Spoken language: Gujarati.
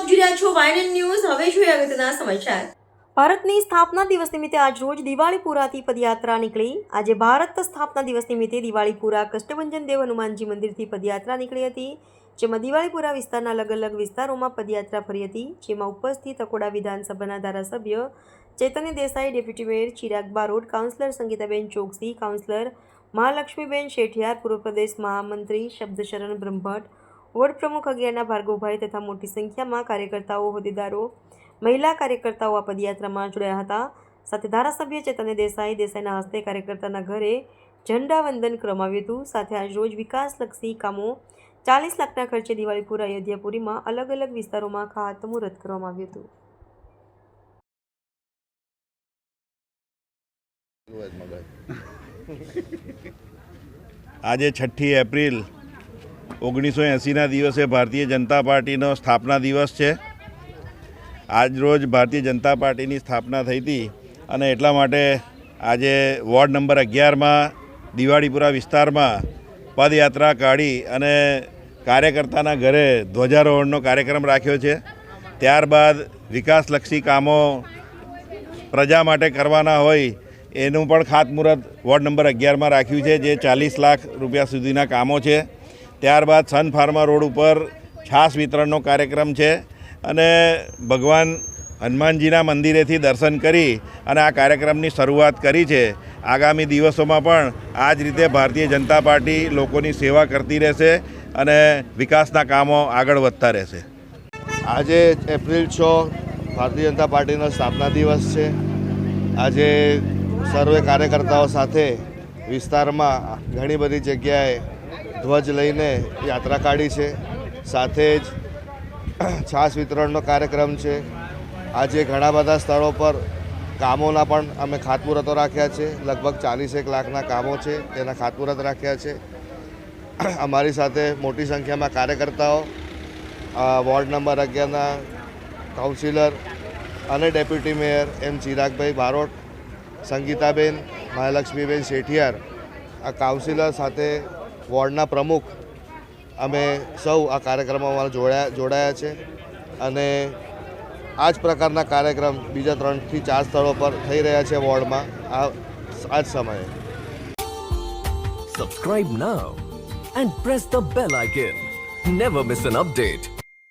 આપ જોઈ રહ્યા છો વાયન ન્યૂઝ। હવે જોઈએ અગત્યના સમાચાર। ભારતની સ્થાપના દિવસ નિમિત્તે આજ રોજ દિવાળીપુરાથી પદયાત્રા નીકળી। આજે ભારત સ્થાપના દિવસ નિમિત્તે દિવાળીપુરા કષ્ટભંજન દેવ હનુમાનજી મંદિરથી પદયાત્રા નીકળી હતી, જેમાં દિવાળીપુરા વિસ્તારના અલગ અલગ વિસ્તારોમાં પદયાત્રા ફરી હતી, જેમાં ઉપસ્થિત અકોડા વિધાનસભાના ધારાસભ્ય Chaitanya Desai, deputy mayor Chirag Barot, councillor Sangitaben Choksi, councillor Mahalakshmiben Shethiyar, પૂર્વ પ્રદેશ મહામંત્રી શબ્દશરણ બ્રહ્મભટ્ટ, વોર્ડ પ્રમુખ અગિયારના ભાર્ગવભાઈ તથા મોટી સંખ્યામાં કાર્યકર્તાઓ, હોદ્દેદારો, મહિલા કાર્યકર્તાઓ આ પદયાત્રામાં જોડાયા હતા। સાથે ધારાસભ્ય ચૈતન્ય દેસાઈના હસ્તે કાર્યકર્તાના ઘરે ઝંડા વંદન કરવામાં આવ્યું હતું। સાથે આજ રોજ વિકાસલક્ષી કામો 40 લાખના ખર્ચે દિવાળીપુરા અયોધ્યાપુરીમાં અલગ અલગ વિસ્તારોમાં ખાતમુહૂર્ત કરવામાં આવ્યું હતું। આજે 6 એપ્રિલ 1980ના દિવસે ભારતીય જનતા પાર્ટીનો સ્થાપના દિવસ છે। આજ રોજ ભારતીય જનતા પાર્ટીની સ્થાપના થઈ હતી અને એટલા માટે આજે વોર્ડ નંબર 11માં દિવાળીપુરા વિસ્તારમાં પદયાત્રા કાઢી અને કાર્યકર્તાના ઘરે ધ્વજારોહણનો કાર્યક્રમ રાખ્યો છે। ત્યારબાદ વિકાસલક્ષી કામો પ્રજા માટે કરવાના હોય એનું પણ ખાતમુહૂર્ત વોર્ડ નંબર 11માં રાખ્યું છે, જે 40 લાખ રૂપિયા સુધીના કામો છે। ત્યારબાદ સન ફાર્મા રોડ ઉપર છાશ વિતરણનો કાર્યક્રમ છે અને ભગવાન હનુમાનજીના મંદિરેથી દર્શન કરી અને આ કાર્યક્રમની શરૂઆત કરી છે। આગામી દિવસોમાં પણ આ જ રીતે ભારતીય જનતા પાર્ટી લોકોની સેવા કરતી રહેશે અને વિકાસના કામો આગળ વધતા રહેશે। આજે એપ્રિલ 6 ભારતીય જનતા પાર્ટીનો સ્થાપના દિવસ છે। આજે સર્વે કાર્યકર્તાઓ સાથે વિસ્તારમાં ઘણી બધી જગ્યાએ ધ્વજ લઈને યાત્રા કાઢી છે। સાથે જ છાશ વિતરણનો કાર્યક્રમ છે। આજે ઘણા બધા સ્થળો પર કામોના પણ અમે ખાતમુહૂર્તો રાખ્યા છે। લગભગ 41 લાખના કામો છે, તેના ખાતમુહૂર્ત રાખ્યા છે। અમારી સાથે મોટી સંખ્યામાં કાર્યકર્તાઓ, વોર્ડ નંબર 11ના કાઉન્સિલર અને ડેપ્યુટી મેયર એમ ચિરાગભાઈ બારોટ, સંગીતાબેન, મહાલક્ષ્મીબેન શેઠિયાર, આ કાઉન્સિલર સાથે વોર્ડના પ્રમુખ અમે સૌ આ કાર્યક્રમમાં જોડાયા છે અને આ જ પ્રકારના કાર્યક્રમ બીજા 3 થી 4 સ્થળો પર થઈ રહ્યા છે વોર્ડમાં આ જ સમયે। Subscribe now and press the bell icon. Never miss an update.